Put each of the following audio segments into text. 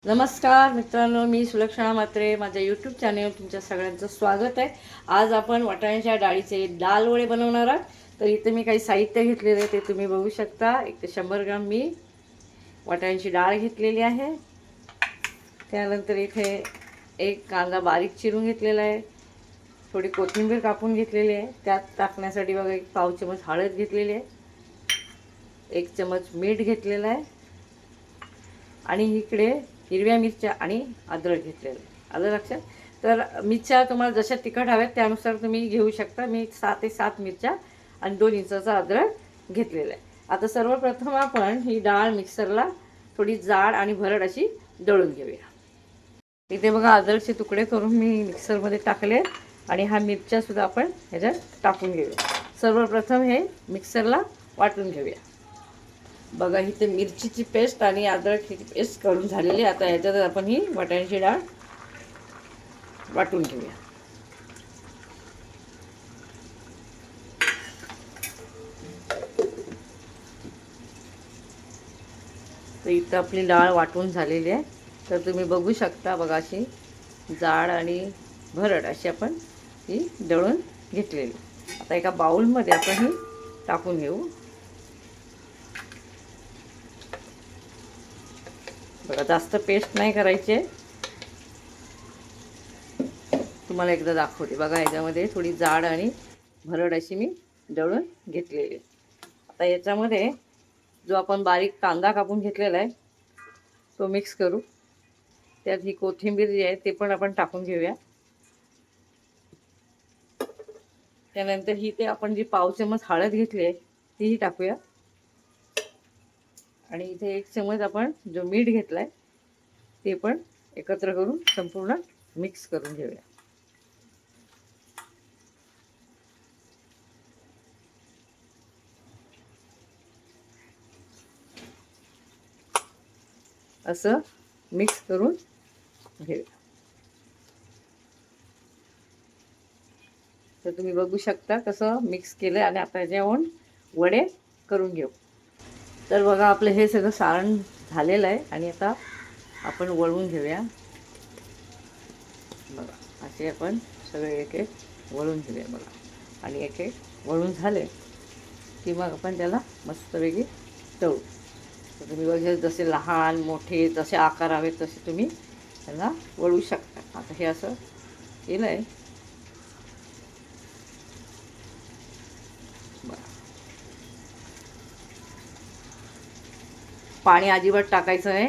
नमस्कार मित्रांनो, मी सुलक्षणा म्हात्रे. माझ्या यूट्यूब चॅनलवर तुमच्या सगळ्यांचं स्वागत आहे. आज आपण वाटाण्याच्या डाळीचे दाल वडे बनवणार आहोत. तर इथे मी काही साहित्य घेतलेले आहे ते तुम्ही बघू शकता. एक ते 100 ग्राम मी वाटाण्याची डाळ घेतलेली आहे. त्यानंतर इथे एक कांदा बारीक चिरून घेतलेला आहे. थोडी कोथिंबीर कापून घेतलेली आहे. त्यात टाकण्यासाठी बघा एक पाव चमच हळद घेतलेली आहे. 1 चमच मीठ घेतलेलं आहे. आणि इकडे हिरव्या मिरच्या आणि अद्रक घेतलेलं आहे. आलं लक्षात? तर मिरच्या तुम्हाला जशा तिखट हव्यात त्यानुसार तुम्ही घेऊ शकता. मी 6 ते 7 मिरच्या आणि 2 इंचाचा अद्रक घेतलेला आहे. आता सर्वप्रथम आपण ही डाळ मिक्सरला थोडी जाड आणि भरड अशी दळून घेऊया. इथे बघा अद्रकचे तुकडे करून मी मिक्सरमध्ये टाकले आणि हा मिरच्यासुद्धा आपण ह्याच्यात टाकून घेऊया. सर्वप्रथम हे मिक्सरला वाटून घेऊया. बघा इथे मिरचीची पेस्ट आणि अद्रकची पेस्ट करून झालेली. आता याच्यात आपण ही वाटाण्याची डाळ वाटून घेऊया. तर इथं आपली डाळ वाटून झालेली आहे. तर तुम्ही बघू शकता बघा अशी जाड आणि भरड अशी आपण ही दळून घेतलेली. आता एका बाउलमध्ये आपण ही टाकून घेऊ. बघा जास्त पेस्ट नाही करायची आहे. तुम्हाला एकदा दाखवते. बघा याच्यामध्ये थोडी जाड आणि भरड अशी मी दळून घेतलेली आहे. आता याच्यामध्ये जो आपण बारीक कांदा कापून घेतलेला आहे तो मिक्स करू. त्यात ही कोथिंबीर जी आहे ते पण आपण टाकून घेऊया. त्यानंतर ही ते आपण जी पाव चमच हळद घेतली आहे तीही टाकूया. आणि इथे 1 चमच आपण जो मीठ घेतला आहे ते पण एकत्र करून संपूर्ण मिक्स करून घेऊया. असं मिक्स करून घेऊया. तर तुम्ही बघू शकता कसं मिक्स केलं. आणि आता याच्यावरून वडे करून घेऊ. तर बघा आपलं हे सगळं सारण झालेलं आहे आणि आता आपण वळवून घेऊया. बघा असे आपण सगळे एक एक वळून घेऊया. बघा आणि एक एक वळून झाले की मग आपण त्याला मस्तपैकी तळू. तर तुम्ही बघा जसे लहान मोठे जसे आकार हवेत तसे तुम्ही त्याला वळू शकता. आता हे असं केलं आहे. पाणी अजिबात टाकायचं आहे.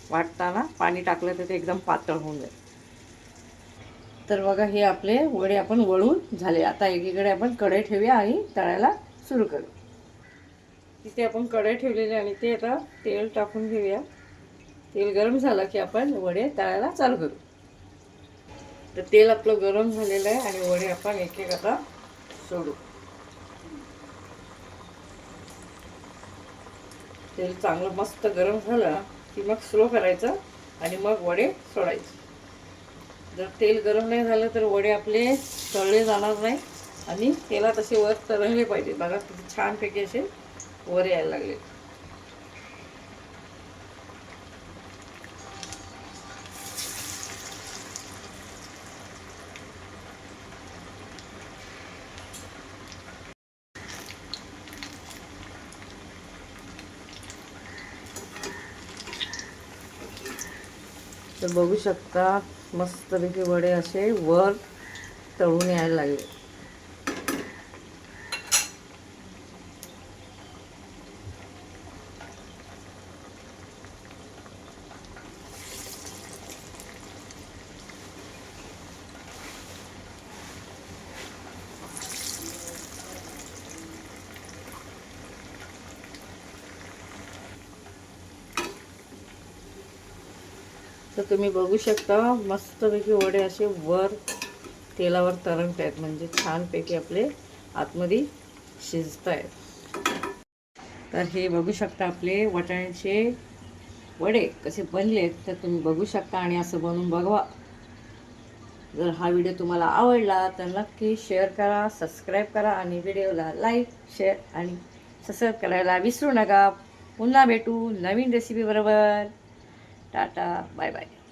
वाटताना पाणी टाकलं तर ते एकदम पातळ होऊन जाईल. तर बघा हे आपले वडे आपण वळून झाले. आता एकीकडे आपण कढई ठेवूया आणि तळायला सुरू करू. तिथे आपण कढई ठेवलेली आणि ते आता तेल टाकून घेऊया. तेल गरम झालं की आपण वडे तळायला चालू करू. तर तेल आपलं गरम झालेलं आहे आणि वडे आपण एक एक आता सोडू. तेल चांगलं मस्त गरम झालं की मग स्लो करायचं आणि मग वडे सोडायचे. जर तेल गरम नाही झालं तर वडे आपले तळले जाणार नाही आणि तेलात असे वर तरंगले पाहिजे. बघा किती छानपैकी असे वर यायला लागले. तर बघू शकता मस्तपैकी वडे असे वर तळून यायला लागले. तर तुम्ही बघू शकता मस्तपैकी वडे असे वर तेलावर तरंगत आहेत. म्हणजे छानपैकी आपले आतमध्ये शिजत आहेत. तर हे बघू शकता आपले वाटाण्याचे वडे कसे बनलेत. तर तुम्ही बघू शकता आणि असं बनवून बघवा. जर हा व्हिडिओ तुम्हाला आवडला तर नक्की शेअर करा, सबस्क्राईब करा आणि व्हिडिओला लाईक शेअर आणि सबस्क्राईब करायला विसरू नका. पुन्हा भेटू नवीन रेसिपी बरोबर. Tata bye bye.